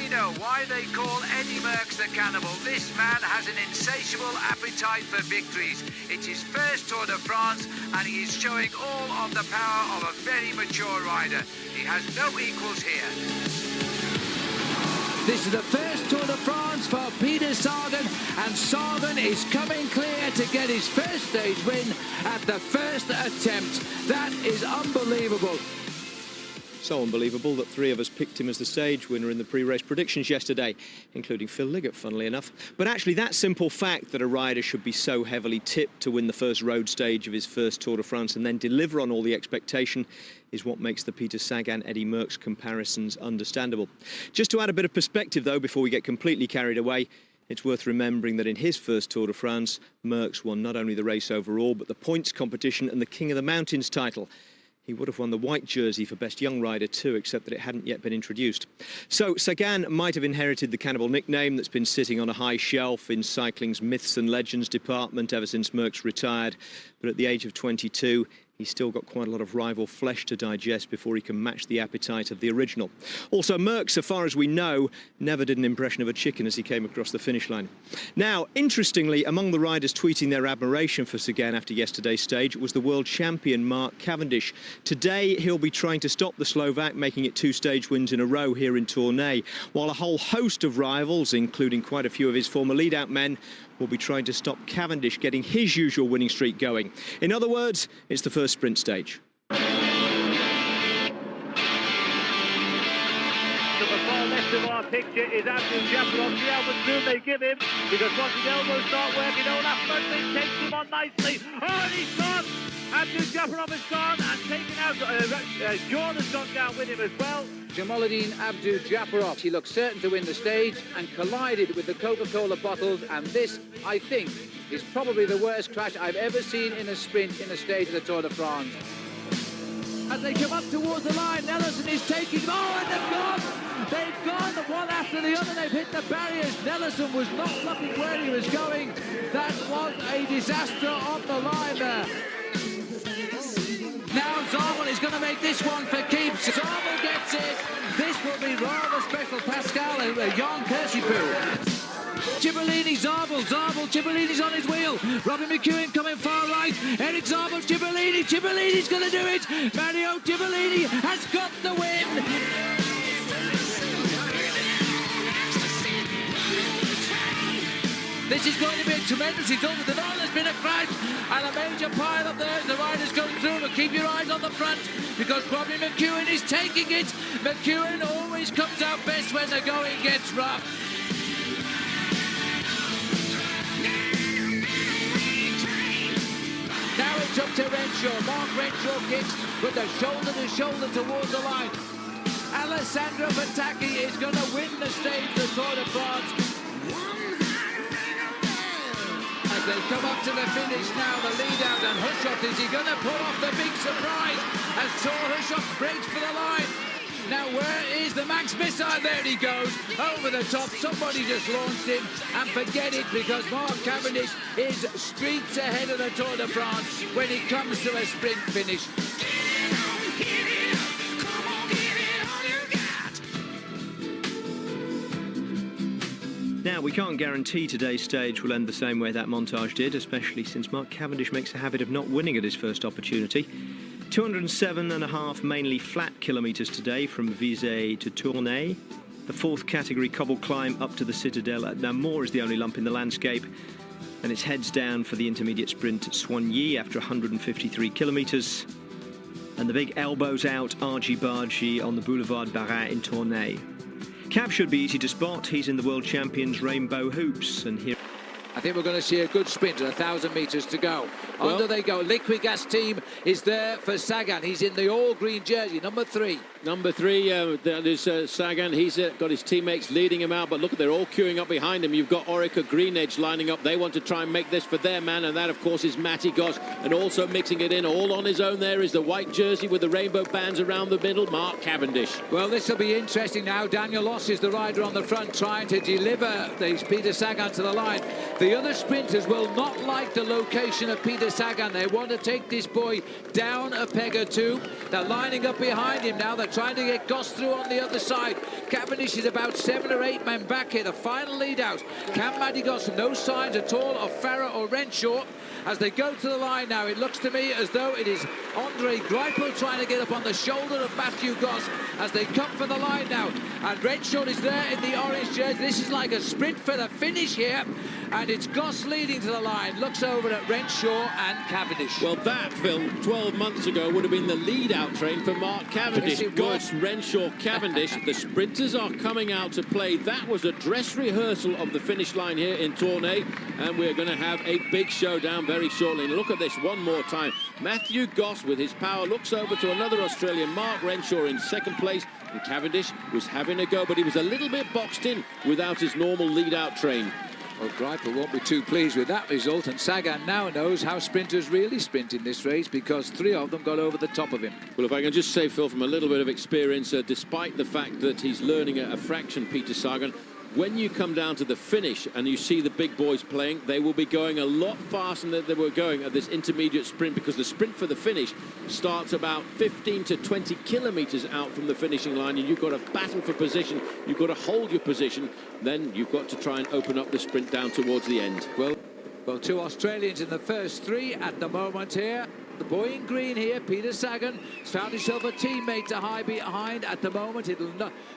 know why they call Eddie Merckx the Cannibal. This man has an insatiable appetite for victories. It's his first Tour de France, and he is showing all of the power of a very mature rider. He has no equals here. This is the first Tour de France for Peter Sagan, and Sagan is coming clear to get his first stage win at the first attempt. That is unbelievable. So unbelievable that three of us picked him as the stage winner in the pre-race predictions yesterday, including Phil Liggett, funnily enough. But actually, that simple fact that a rider should be so heavily tipped to win the first road stage of his first Tour de France and then deliver on all the expectation is what makes the Peter Sagan-Eddie Merckx comparisons understandable. Just to add a bit of perspective, though, before we get completely carried away, it's worth remembering that in his first Tour de France, Merckx won not only the race overall, but the points competition and the King of the Mountains title. He would have won the white jersey for Best Young Rider too, except that it hadn't yet been introduced. So Sagan might have inherited the Cannibal nickname that's been sitting on a high shelf in cycling's myths and legends department ever since Merckx retired. But at the age of 22, he's still got quite a lot of rival flesh to digest before he can match the appetite of the original. Also, Merckx, so far as we know, never did an impression of a chicken as he came across the finish line. Now, interestingly, among the riders tweeting their admiration for Sagan after yesterday's stage was the World Champion Mark Cavendish. Today, he'll be trying to stop the Slovak, making it 2 stage wins in a row here in Tournai, while a whole host of rivals, including quite a few of his former lead-out men, will be trying to stop Cavendish getting his usual winning streak going. In other words, it's the first sprint stage. To the far left of our picture is Abdul Japarov. See how much room they give him, because once his elbows start working, Olaf Mudley takes him on nicely. Oh, and he's gone! Abdul Japarov has gone and taken out. John has gone down with him as well. Jamaluddin Abdul Japarov. He looked certain to win the stage and collided with the Coca-Cola bottles, and this, I think, is probably the worst crash I've ever seen in a sprint in a stage of the Tour de France. As they come up towards the line, Nelson is taking... Oh, and they've gone! They've gone one after the other. They've hit the barriers. Nelson was not looking where he was going. That was a disaster on the line there. Now Zabel is going to make this one for keeps. Zabel gets it. This will be rather special. Pascal and Jan Kirsipou. Cipollini, Zabel, Cipollini's on his wheel. Robin McEwen coming far right. Eric Zabel, Cipollini's going to do it. Mario Cipollini has got the win. This is going to be a tremendous result. With the line, there's been a crash and a major pile up there. The riders going through, but keep your eyes on the front because Robin McEwen is taking it. McEwen always comes out best when the going gets rough. Now it's up to Renshaw. Mark Renshaw kicks with the shoulder to shoulder towards the line. Alessandro Patacchi is going to win the stage, the Tour de France. As they come up to the finish now, the lead out, and Hushoff, is he going to pull off the big surprise as Thor Hushoff breaks for the line? Now where is the Max Missile? There he goes, over the top. Somebody just launched him, and forget it, because Mark Cavendish is streets ahead of the Tour de France when it comes to a sprint finish. Now, we can't guarantee today's stage will end the same way that montage did, especially since Mark Cavendish makes a habit of not winning at his first opportunity. 207.5 mainly flat kilometres today from Vise to Tournai. The 4th category cobble climb up to the Citadel at Namur is the only lump in the landscape. And it's heads down for the intermediate sprint at Soigny after 153 kilometres. And the big elbows out argy-bargy on the Boulevard Barra in Tournai. Cav should be easy to spot. He's in the World Champions Rainbow Hoops, and here... I think we're going to see a good sprint, 1,000 metres to go. Under they go. Liquigas team is there for Sagan. He's in the all-green jersey, number 3. Number 3, that is Sagan. He's got his teammates leading him out, but look, they're all queuing up behind him. You've got Orica Green Edge lining up. They want to try and make this for their man, and that, of course, is Matty Goss. And also mixing it in all on his own there is the white jersey with the rainbow bands around the middle, Mark Cavendish. Well, this will be interesting now. Daniel Oss is the rider on the front trying to deliver these Peter Sagan to the line. The other sprinters will not like the location of Peter Sagan. They want to take this boy down a peg or two. They're lining up behind him now. They're trying to get Goss through on the other side. Cavendish is about 7 or 8 men back here. The final lead out. Can Matty Goss, no signs at all of Farah or Renshaw. As they go to the line now, it looks to me as though it is Andre Greipel trying to get up on the shoulder of Matthew Goss as they come for the line now. And Renshaw is there in the orange jersey. This is like a sprint for the finish here. And it's Goss leading to the line. Looks over at Renshaw and Cavendish. Well, that, Phil, 12 months ago would have been the lead-out train for Mark Cavendish. Yes, Goss, Renshaw, Cavendish. The sprinters are coming out to play. That was a dress rehearsal of the finish line here in Tournai. And we're going to have a big showdown very shortly. And look at this one more time. Matthew Goss, with his power, looks over to another Australian, Mark Renshaw, in second place. And Cavendish was having a go, but he was a little bit boxed in without his normal lead-out train. Well, Greipel won't be too pleased with that result, and Sagan now knows how sprinters really sprint in this race because 3 of them got over the top of him. Well, if I can just say, Phil, from a little bit of experience, despite the fact that he's learning a fraction, Peter Sagan, when you come down to the finish and you see the big boys playing, they will be going a lot faster than they were going at this intermediate sprint, because the sprint for the finish starts about 15 to 20 kilometres out from the finishing line, and you've got to battle for position, you've got to hold your position, then you've got to try and open up the sprint down towards the end. Well, 2 Australians in the first 3 at the moment here. The boy in green here, Peter Sagan, has found himself a teammate to hide behind at the moment. It'll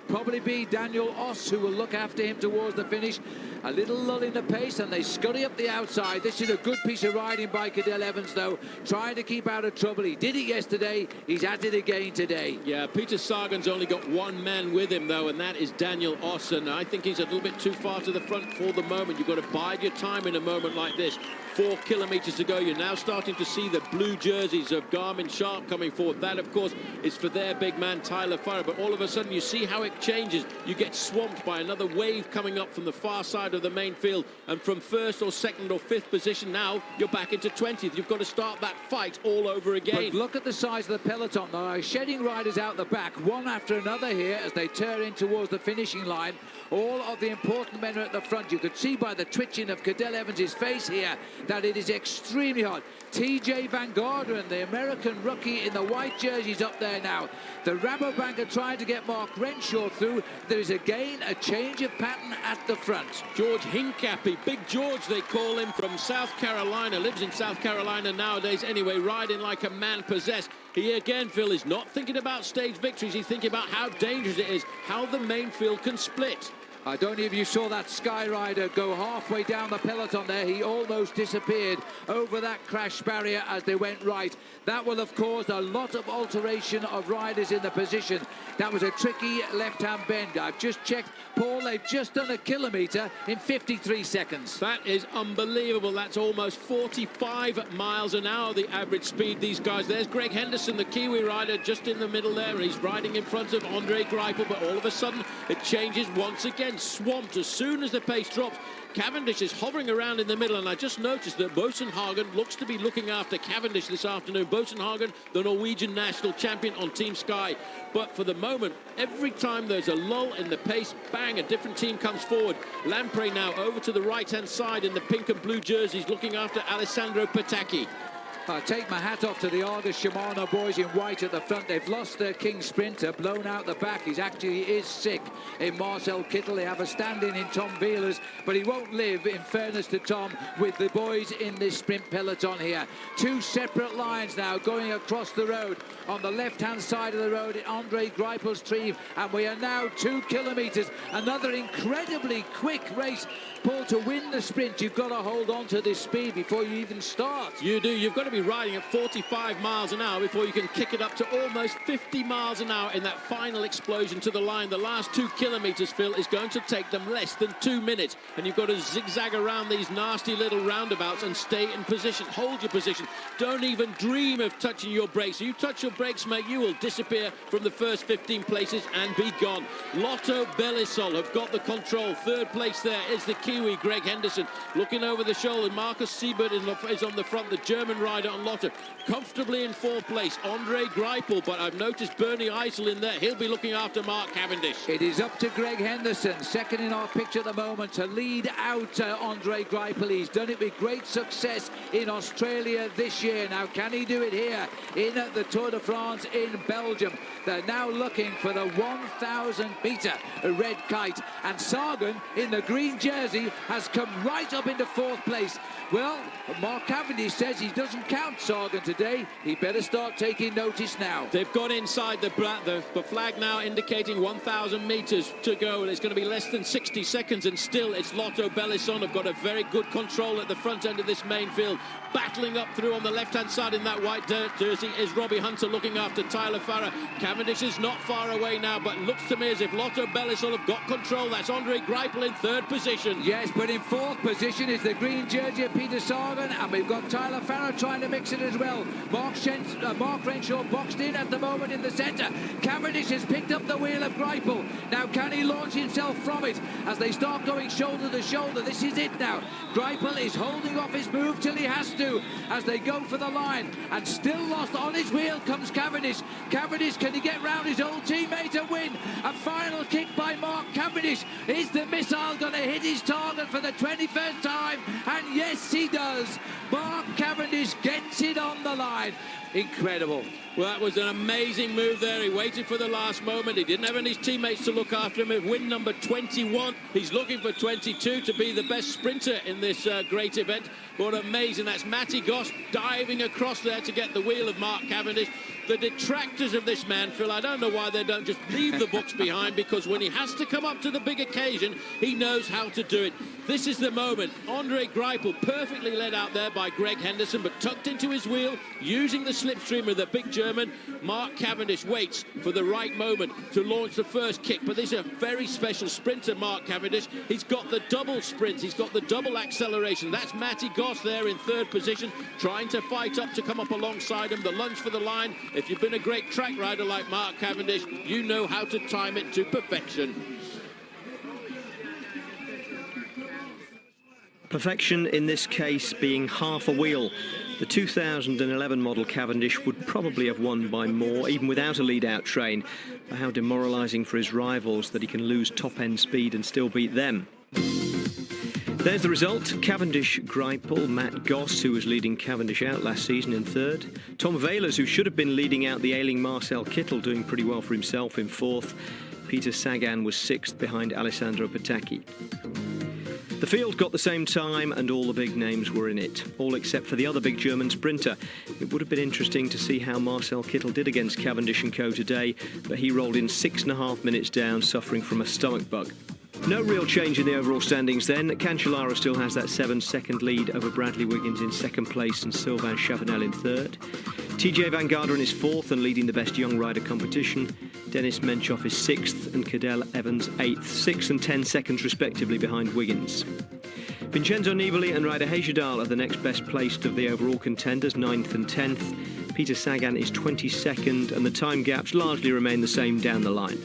probably be Daniel Oss who will look after him towards the finish. A little lull in the pace, and they scurry up the outside. This is a good piece of riding by Cadel Evans, though, trying to keep out of trouble. He did it yesterday. He's at it again today. Yeah, Peter Sagan's only got 1 man with him, though, and that is Daniel Oss. And I think he's a little bit too far to the front for the moment. You've got to bide your time in a moment like this. 4 kilometres to go. You're now starting to see the blue jerseys of Garmin Sharp coming forward. That, of course, is for their big man, Tyler Farah. But all of a sudden, you see how it changes. You get swamped by another wave coming up from the far side of the main field. And from 1st or 2nd or 5th position, now you're back into 20th. You've got to start that fight all over again. But look at the size of the peloton. Now, shedding riders out the back, one after another here as they turn in towards the finishing line. All of the important men are at the front. You could see by the twitching of Cadel Evans' face here that it is extremely hot. TJ Van Garderen, the American rookie in the white jerseys, up there now. The Rabobank are trying to get Mark Renshaw through. There is again a change of pattern at the front. George Hincapie, Big George they call him, from South Carolina, lives in South Carolina nowadays anyway, riding like a man possessed. He again, Phil, is not thinking about stage victories. He's thinking about how dangerous it is, how the main field can split. I don't know if you saw that Sky Rider go halfway down the peloton there. He almost disappeared over that crash barrier as they went right. That will have caused a lot of alteration of riders in the position. That was a tricky left-hand bend. I've just checked, Paul, they've just done a kilometre in 53 seconds. That is unbelievable. That's almost 45 miles an hour, the average speed, these guys. There's Greg Henderson, the Kiwi rider, just in the middle there. He's riding in front of Andre Greipel, but all of a sudden it changes once again. Swamped as soon as the pace drops. Cavendish is hovering around in the middle, and I just noticed that Boasson looks to be looking after Cavendish this afternoon. Boasson, the Norwegian national champion on Team Sky. But for the moment, every time there's a lull in the pace, bang, a different team comes forward. Lamprey now over to the right-hand side in the pink and blue jerseys, looking after Alessandro Patacchi. I take my hat off to the Argus Shimano boys in white at the front. They've lost their king sprinter, blown out the back. He is sick in Marcel Kittel. They have a stand-in Tom Wheelers, but he won't live, in fairness to Tom, with the boys in this sprint peloton here. 2 separate lines now going across the road. On the left-hand side of the road, Andre Greipel's team, and we are now 2 kilometres. Another incredibly quick race. Paul, to win the sprint, you've got to hold on to this speed before you even start. You do. You've got to be riding at 45 miles an hour before you can kick it up to almost 50 miles an hour in that final explosion to the line. The last 2 kilometres, Phil, is going to take them less than 2 minutes. And you've got to zigzag around these nasty little roundabouts and stay in position. Hold your position. Don't even dream of touching your brakes. If you touch your brakes, mate, you will disappear from the first 15 places and be gone. Lotto Belisol have got the control. 3rd place there is the Kiwi, Greg Henderson. Looking over the shoulder, Marcus Siebert is on the front, the German rider. rider on Lotto. Comfortably in fourth place, Andre Greipel, but I've noticed Bernie Eisel in there. He'll be looking after Mark Cavendish. It is up to Greg Henderson, second in our picture at the moment, to lead out Andre Greipel. He's done it with great success in Australia this year. Now, can he do it here in the Tour de France in Belgium? They're now looking for the 1,000-metre red kite. And Sagan, in the green jersey, has come right up into fourth place. Well, Mark Cavendish says he doesn't count Sagan today. He better start taking notice now. They've got inside the flag now indicating 1,000 metres to go, and it's going to be less than 60 seconds, and still it's Lotto Belisson have got a very good control at the front end of this main field. Battling up through on the left-hand side in that white jersey is Robbie Hunter looking after Tyler Farrar. Cavendish is not far away now, but looks to me as if Lotto Belisson have got control. That's Andre Greipel in third position. Yes, but in fourth position is the green jersey of Peter Sagan, and we've got Tyler Farrar trying to mix it as well. Mark Renshaw boxed in at the moment in the centre. Cavendish has picked up the wheel of Greipel. Now, can he launch himself from it as they start going shoulder to shoulder? This is it now. Greipel is holding off his move till he has to as they go for the line, and still lost on his wheel comes Cavendish. Cavendish, can he get round his old teammate and win? A final kick by Mark Cavendish. Is the missile going to hit his target for the 21st time? And yes, he does. Mark Cavendish gets it on the line. Incredible. Well, that was an amazing move there. He waited for the last moment. He didn't have any teammates to look after him. At win number 21, he's looking for 22 to be the best sprinter in this great event. What amazing. That's Matty Goss diving across there to get the wheel of Mark Cavendish. The detractors of this man, Phil, I don't know why they don't just leave the books behind, because when he has to come up to the big occasion, he knows how to do it. This is the moment. Andre Greipel perfectly led out there by Greg Henderson, but tucked into his wheel, using the slipstream of the big German. Mark Cavendish waits for the right moment to launch the first kick, but this is a very special sprinter, Mark Cavendish. He's got the double sprint, he's got the double acceleration. That's Matty Goss there in third position, trying to fight up to come up alongside him. The lunge for the line. If you've been a great track rider like Mark Cavendish, you know how to time it to perfection. Perfection in this case being half a wheel. The 2011 model Cavendish would probably have won by more, even without a lead-out train. But how demoralising for his rivals that he can lose top-end speed and still beat them. There's the result. Cavendish, Greipel, Matt Goss, who was leading Cavendish out last season, in third. Tom Vailers, who should have been leading out the ailing Marcel Kittel, doing pretty well for himself, in fourth. Peter Sagan was sixth behind Alessandro Petacchi. The field got the same time and all the big names were in it, all except for the other big German sprinter. It would have been interesting to see how Marcel Kittel did against Cavendish and co today, but he rolled in 6.5 minutes down, suffering from a stomach bug. No real change in the overall standings then. Cancellara still has that 7-second lead over Bradley Wiggins in second place and Sylvain Chavanel in third. TJ Van Garderen is fourth and leading the best young rider competition. Dennis Menchoff is sixth and Cadel Evans eighth, 6 and 10 seconds respectively behind Wiggins. Vincenzo Nibali and Ryder Hejjedal are the next best placed of the overall contenders, 9th and 10th. Peter Sagan is 22nd and the time gaps largely remain the same down the line.